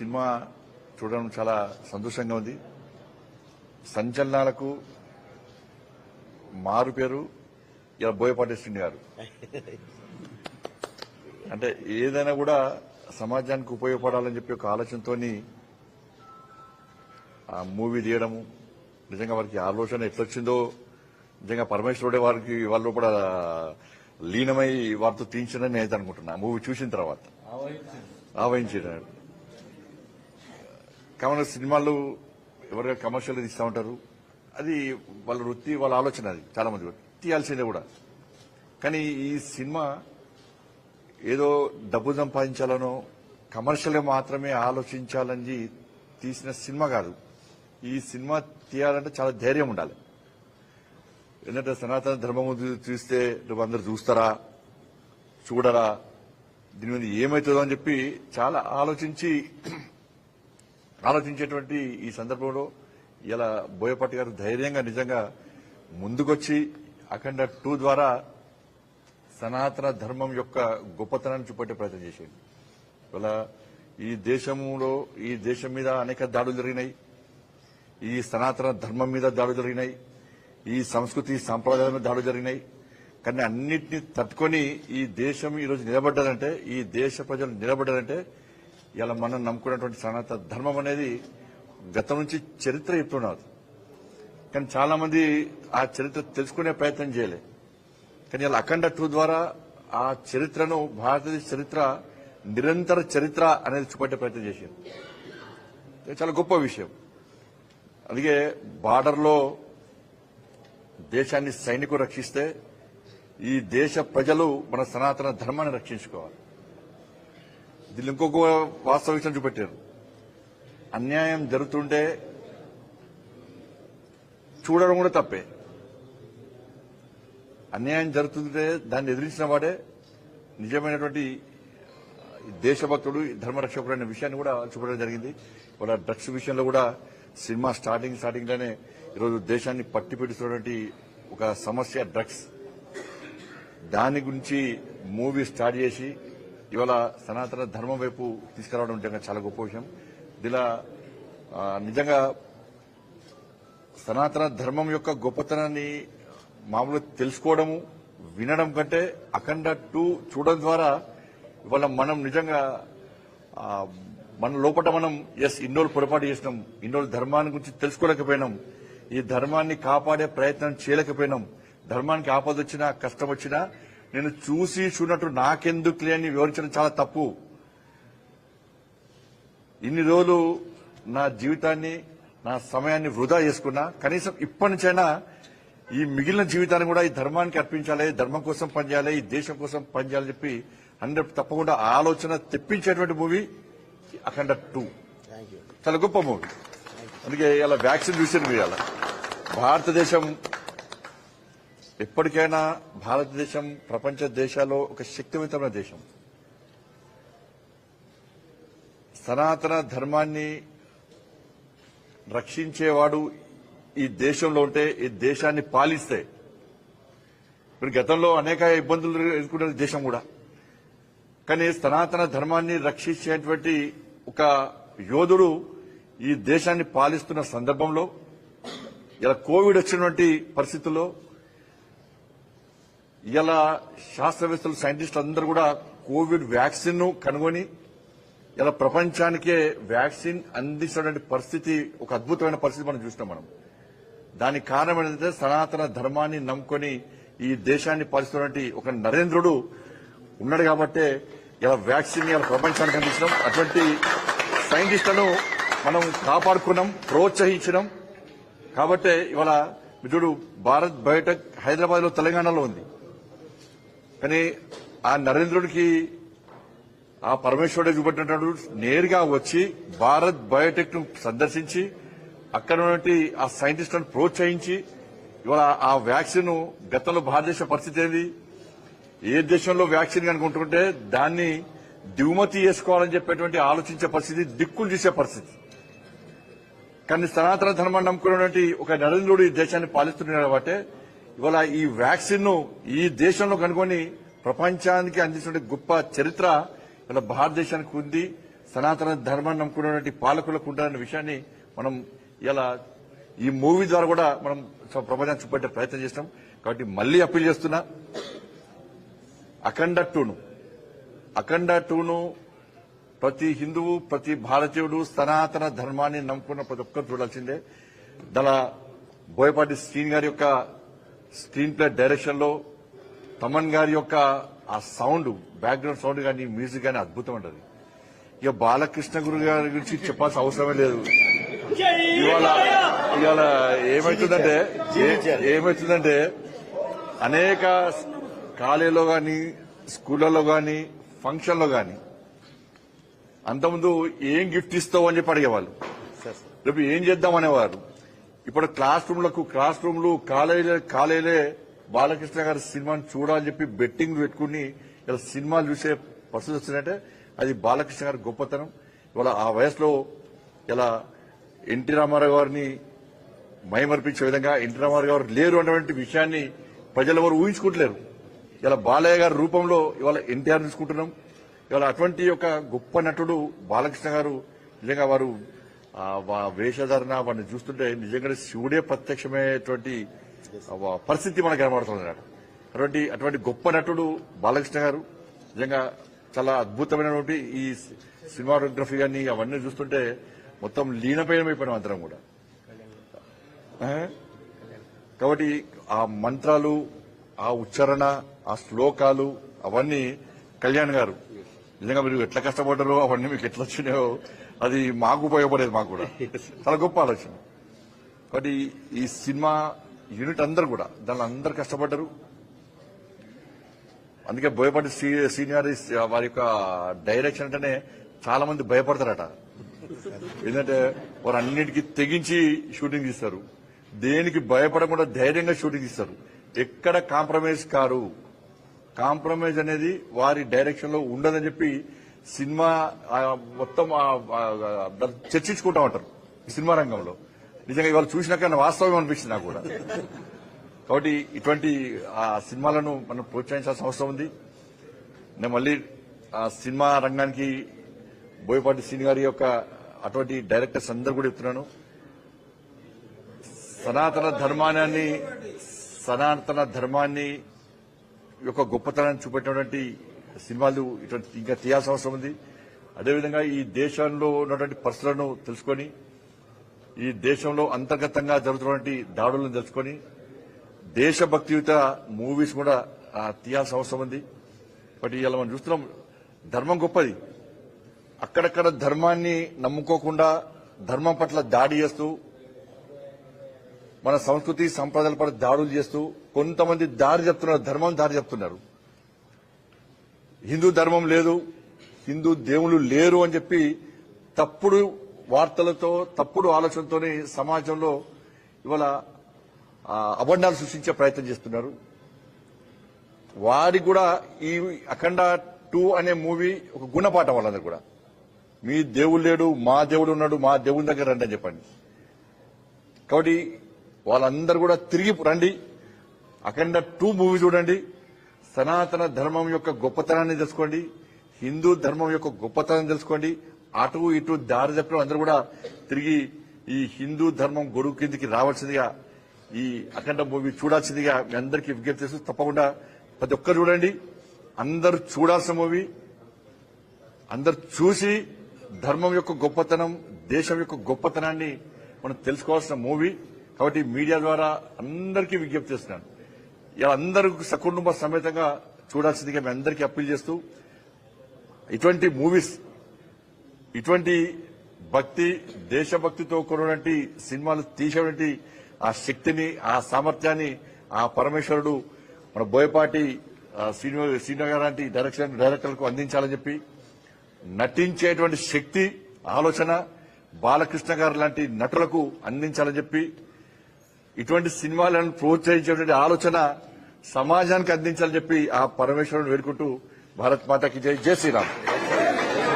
Cinema చూడడం చాలా సంతోషంగా ఉంది. సంచలనాలకు మారు పేరు ఇలా బోయపాటి శ్రీని గారు. అంటే ఏదైనా కూడా సమాజానికి ఉపయోగపడాలని చెప్పి ఒక ఆలోచనతో ఆ మూవీ తీయడము, నిజంగా వారికి ఆలోచన ఎట్లొచ్చిందో నిజంగా పరమేశ్వరుడే వారికి వాళ్ళు కూడా లీనమై వారితో తీయించారని నేను అనుకుంటున్నా. మూవీ చూసిన తర్వాత ఆవహించారు. కామన్ సినిమాలు ఎవరైనా కమర్షియల్ తీస్తూ ఉంటారు, అది వాళ్ళ వృత్తి, వాళ్ళ ఆలోచన. అది చాలా మంది తీయాల్సిందే కూడా. కానీ ఈ సినిమా ఏదో డబ్బు సంపాదించాలనో కమర్షియల్ గా మాత్రమే ఆలోచించాలని తీసిన సినిమా కాదు. ఈ సినిమా తీయాలంటే చాలా ధైర్యం ఉండాలి. ఎందుకంటే సనాతన ధర్మం చూస్తే నువ్వు అందరు చూస్తారా, చూడరా, దీని మీద ఏమవుతుందో అని చెప్పి చాలా ఆలోచించేటువంటి ఈ సందర్భంలో ఇలా బోయపాటి గారు ధైర్యంగా నిజంగా ముందుకొచ్చి అఖండ 2 ద్వారా సనాతన ధర్మం యొక్క గొప్పతనాన్ని చూపెట్టే ప్రయత్నం చేసేది. ఇలా ఈ దేశం మీద అనేక దాడులు జరిగినాయి. ఈ సనాతన ధర్మం మీద దాడులు జరిగినాయి. ఈ సంస్కృతి సాంప్రదాయాల మీద దాడులు జరిగినాయి. కానీ అన్నింటినీ తట్టుకొని ఈ దేశం ఈరోజు నిలబడ్డదంటే, ఈ దేశ ప్రజలు నిలబడ్డారంటే ఇలా మనం నమ్ముకున్నటువంటి సనాతన ధర్మం అనేది గతం నుంచి చరిత్ర చెప్తున్నారు. కానీ చాలా మంది ఆ చరిత్ర తెలుసుకునే ప్రయత్నం చేయలే. కానీ ఇలా అఖండ 2 ద్వారా ఆ చరిత్రను, భారతదేశ చరిత్ర నిరంతర చరిత్ర అనేది చూపెట్టే ప్రయత్నం చేశారు. చాలా గొప్ప విషయం. అందుకే బార్డర్లో దేశాన్ని సైనికులు రక్షిస్తే ఈ దేశ ప్రజలు మన సనాతన ధర్మాన్ని రక్షించుకోవాలి. దీన్ని ఇంకొక వాస్తవ విషయం చూపెట్టారు. అన్యాయం జరుగుతుంటే చూడడం కూడా తప్పే. అన్యాయం జరుగుతుంటే దాన్ని ఎదిరించిన వాడే నిజమైనటువంటి దేశభక్తుడు, ధర్మరక్షకుడు అనే విషయాన్ని కూడా చూపడం జరిగింది. వాళ్ళ డ్రగ్స్ విషయంలో కూడా సినిమా స్టార్టింగ్ లోనే ఈరోజు దేశాన్ని పట్టి పెడుతున్నటువంటి ఒక సమస్య డ్రగ్స్. దాని గురించి మూవీ స్టార్ట్ చేసి ఇవాళ సనాతన ధర్మం వైపు తీసుకురావడం నిజంగా చాలా గొప్ప విషయం. ఇలా నిజంగా సనాతన ధర్మం యొక్క గొప్పతనాన్ని మామూలుగా తెలుసుకోవడము, వినడం కంటే అఖండ 2 చూడడం ద్వారా ఇవాళ మనం నిజంగా మన లోపల మనం ఇన్నోళ్ళు పొరపాటు చేసినాం, ఇన్నోళ్ళు ధర్మాన్ని గురించి తెలుసుకోలేకపోయినాం, ఈ ధర్మాన్ని కాపాడే ప్రయత్నం చేయలేకపోయినాం, ధర్మానికి ఆపద వచ్చినా కష్టం వచ్చినా నేను చూసినట్టు నాకెందుకు అని వివరించడం చాలా తప్పు. ఇన్ని రోజులు నా జీవితాన్ని, నా సమయాన్ని వృధా చేసుకున్నా, కనీసం ఇప్పటి నుంచైనా ఈ మిగిలిన జీవితాన్ని కూడా ఈ ధర్మానికి అర్పించాలి, ధర్మం కోసం పనిచేయాలి, ఈ దేశం కోసం పనిచేయాలని చెప్పి 100 తప్పకుండా ఆలోచన తెప్పించేటువంటి మూవీ అఖండ 2. చాలా గొప్ప మూవీ. అందుకే ఇలా వ్యాక్సిన్ చూసారు మీరు. ఇలా భారతదేశం ఎప్పటికైనా భారతదేశం ప్రపంచ దేశాల్లో ఒక శక్తివంతమైన దేశం. సనాతన ధర్మాన్ని రక్షించేవాడు ఈ దేశంలో ఉంటే, ఈ దేశాన్ని పాలిస్తే, ఇప్పుడు గతంలో అనేక ఇబ్బందులు ఎదుర్కొనే దేశం కూడా, కానీ సనాతన ధర్మాన్ని రక్షించేటువంటి ఒక యోధుడు ఈ దేశాన్ని పాలిస్తున్న సందర్భంలో, ఇలా కోవిడ్ వచ్చినటువంటి పరిస్థితుల్లో ఇలా శాస్త్రవేత్తలు, సైంటిస్టులు అందరూ కూడా కోవిడ్ వ్యాక్సిన్ ను కనుగొని ఇలా ప్రపంచానికే వ్యాక్సిన్ అందించినటువంటి పరిస్థితి, ఒక అద్భుతమైన పరిస్థితి మనం చూస్తున్నాం. దానికి కారణం ఏంటంటే సనాతన ధర్మాన్ని నమ్ముకొని ఈ దేశాన్ని పాలిస్తున్నటువంటి ఒక నరేంద్రుడు ఉన్నాడు కాబట్టే ఇలా వ్యాక్సిన్ ఇలా ప్రపంచానికి అందించడం, అటువంటి సైంటిస్టులను మనం కాపాడుకున్నాం, ప్రోత్సహించడం. కాబట్టే ఇవాళ చూడు, భారత్ బయోటెక్ హైదరాబాద్ లో, తెలంగాణలో ఉంది. కానీ ఆ నరేంద్రుడికి ఆ పరమేశ్వరుడే చూపెట్టినట్టు నేరుగా వచ్చి భారత్ బయోటెక్ ను సందర్శించి అక్కడ ఉన్నటువంటి ఆ సైంటిస్టులను ప్రోత్సహించి ఇవాళ ఆ వ్యాక్సిన్, గతంలో భారతదేశ పరిస్థితి ఏంది, ఏ దేశంలో వ్యాక్సిన్ కనుకుంటుంటే దాన్ని దిగుమతి చేసుకోవాలని చెప్పేటువంటి ఆలోచించే పరిస్థితి, దిక్కులు చూసే పరిస్థితి. కానీ సనాతన ధర్మాన్ని నమ్ముకున్నటువంటి ఒక నరేంద్రుడు ఈ దేశాన్ని పాలిస్తున్నాడు కాబట్టి ఇవాళ ఈ వ్యాక్సిన్ ను ఈ దేశంలో కనుగొని ప్రపంచానికి అందించిన గొప్ప చరిత్ర ఇలా భారతదేశానికి ఉంది. సనాతన ధర్మాన్ని నమ్ముకున్నటువంటి పాలకులకు ఉంటారనే విషయాన్ని మనం ఇలా ఈ మూవీ ద్వారా కూడా మనం ప్రపంచాన్ని చూపెట్టే ప్రయత్నం చేస్తాం. కాబట్టి మళ్లీ అప్పీల్ చేస్తున్నా, అఖండ టూను ప్రతి హిందువు, ప్రతి భారతీయుడు సనాతన ధర్మాన్ని నమ్ముకున్న ప్రతి ఒక్కరు చూడాల్సిందే. దాని బోయపాటి శ్రీని గారి యొక్క స్క్రీన్ ప్లే డైరెక్షన్ లో తమన్ గారి యొక్క ఆ సౌండ్, బ్యాక్గ్రౌండ్ సౌండ్ కానీ మ్యూజిక్ కానీ అద్భుతం ఉంటుంది. ఇక బాలకృష్ణ గురు గారి గురించి చెప్పాల్సిన అవసరమే లేదు. ఇవాళ ఏమైతుందంటే అనేక కాలేజీలో గాని, స్కూళ్లలో గాని, ఫంక్షన్లో గాని అంతకుముందు ఏం గిఫ్ట్ ఇస్తావు అని చెప్పి అడిగేవాళ్ళు. రేపు ఏం చేద్దాం అనేవారు. ఇప్పుడు క్లాస్ రూమ్లు కాలేజీలే బాలకృష్ణ గారి సినిమాని చూడాలని చెప్పి బెట్టింగ్ పెట్టుకుని ఇలా సినిమాలు చూసే పరిస్థితి వస్తుందంటే అది బాలకృష్ణ గారి గొప్పతనం. ఇవాళ ఆ వయసులో ఇలా ఎన్టీ రామారావు గారిని మైమర్పించే విధంగా ఎన్టీ రామారావు గారు లేరు అన్నటువంటి విషయాన్ని ప్రజలు ఎవరు ఊహించుకుంటలేరు. ఇలా బాలయ్య గారి రూపంలో ఇవాళ ఎన్టీఆర్ చూసుకుంటున్నాం. ఇవాళ అటువంటి ఒక గొప్ప నటుడు బాలకృష్ణ గారు. నిజంగా వారు వేషధారణ వారిని చూస్తుంటే నిజంగా శివుడే ప్రత్యక్షమైనటువంటి పరిస్థితి మనకు కనబడుతుంది. అటువంటి గొప్ప నటుడు బాలకృష్ణ గారు. నిజంగా చాలా అద్భుతమైనటువంటి ఈ సినిమాటోగ్రఫీ కానీ అవన్నీ చూస్తుంటే మొత్తం లీనమైపోయినాం అందరం కూడా. కాబట్టి ఆ మంత్రాలు, ఆ ఉచ్చారణ, ఆ శ్లోకాలు అవన్నీ కళ్యాణ్ గారు నిజంగా మీరు ఎట్లా కష్టపడ్డారో అవన్నీ మీకు ఎట్లా వచ్చినాయో అది మాకు ఉపయోగపడేది. మాకు కూడా చాలా గొప్ప ఆలోచన. కాబట్టి ఈ సినిమా యూనిట్ అందరు కూడా దానిలో అందరు కష్టపడ్డారు. అందుకే బోయపాటి సీనియర్ వారి యొక్క డైరెక్షన్ అంటేనే చాలా మంది భయపడతారట. ఎందుకంటే వారు అన్నిటికీ తెగించి షూటింగ్ తీస్తారు. దేనికి భయపడకుండా ధైర్యంగా షూటింగ్ తీస్తారు. ఎక్కడ కాంప్రమైజ్ కారు. కాంప్రమైజ్ అనేది వారి డైరెక్షన్ లో ఉండదని చెప్పి సినిమా మొత్తం చర్చించుకుంటా ఉంటారు సినిమా రంగంలో. నిజంగా ఇవాళ చూసినాక వాస్తవం అనిపించింది నాకు కూడా. కాబట్టి ఇటువంటి ఆ సినిమాలను మనం ప్రోత్సహించాల్సిన అవసరం ఉంది. నేను మళ్ళీ ఆ సినిమా రంగానికి బోయపాటి శ్రీని గారి యొక్క అటువంటి డైరెక్టర్స్ అందరూ కూడా చెప్తున్నాను, సనాతన ధర్మాన్ని యొక్క గొప్పతనాన్ని చూపెట్టినటువంటి సినిమాలు ఇటువంటి ఇంకా తీయాల్సిన అవసరం ఉంది. అదేవిధంగా ఈ దేశంలో ఉన్నటువంటి పరిస్థితులను తెలుసుకొని, ఈ దేశంలో అంతర్గతంగా జరుగుతున్నటువంటి దాడులను తెలుసుకొని దేశభక్తియుత మూవీస్ కూడా తీయాల్సిన అవసరం ఉంది. బట్ ఇలా మనం చూస్తున్నాం, ధర్మం గొప్పది. అక్కడక్కడ ధర్మాన్ని నమ్ముకోకుండా ధర్మం పట్ల దాడి చేస్తూ, మన సంస్కృతి సంప్రదాయాల పట్ల దాడులు చేస్తూ కొంతమంది దారి చెప్తున్నారు, ధర్మం దారి చెప్తున్నారు. హిందూ ధర్మం లేదు, హిందూ దేవుళ్ళు లేరు అని చెప్పి తప్పుడు వార్తలతో, తప్పుడు ఆలోచనతోనే సమాజంలో ఇవాళ అబండాలు సృష్టించే ప్రయత్నం చేస్తున్నారు. వారికి కూడా ఈ అఖండ 2 అనే మూవీ ఒక గుణపాఠం. వాళ్ళందరూ కూడా మీ దేవుడు లేడు, మా దేవుడు ఉన్నాడు, మా దేవుని దగ్గర రండి అని చెప్పండి. కాబట్టి వాళ్ళందరూ కూడా తిరిగి రండి, అఖండ 2 మూవీ చూడండి, సనాతన ధర్మం యొక్క గొప్పతనాన్ని తెలుసుకోండి, హిందూ ధర్మం యొక్క గొప్పతనం తెలుసుకోండి. అటు ఇటు దారి తప్పిన అందరూ కూడా తిరిగి ఈ హిందూ ధర్మం గొడుగు కిందికి రావాల్సిందిగా, ఈ అఖండ మూవీ చూడాల్సిందిగా మీ అందరికీ విజ్ఞప్తి చేస్తూ తప్పకుండా ప్రతి ఒక్కరు చూడండి. అందరూ చూడాల్సిన మూవీ, అందరు చూసి ధర్మం యొక్క గొప్పతనం, దేశం యొక్క గొప్పతనాన్ని మనం తెలుసుకోవాల్సిన మూవీ. కాబట్టి మీడియా ద్వారా అందరికీ విజ్ఞప్తి చేస్తున్నాను, ఇలా అందరూ సకుటుంబ సమేతంగా చూడాల్సిందిగా మీ అందరికీ అప్పీల్ చేస్తూ, ఇటువంటి మూవీస్, ఇటువంటి భక్తి, దేశభక్తితో కూడినటువంటి సినిమాలు తీసేటువంటి ఆ శక్తిని, ఆ సామర్థ్యాన్ని ఆ పరమేశ్వరుడు మన బోయపాటి శ్రీను లాంటి డైరెక్టర్లకు అందించాలని చెప్పి, నటించేటువంటి శక్తి, ఆలోచన బాలకృష్ణ గారు లాంటి నటులకు అందించాలని చెప్పి, ఇటువంటి సినిమాలను ప్రోత్సహించేటువంటి ఆలోచన సమాజానికి అందించాలని చెప్పి ఆ పరమేశ్వరుని వేడుకుంటూ భారత్ మాతాకి జై, జై శ్రీరామ్.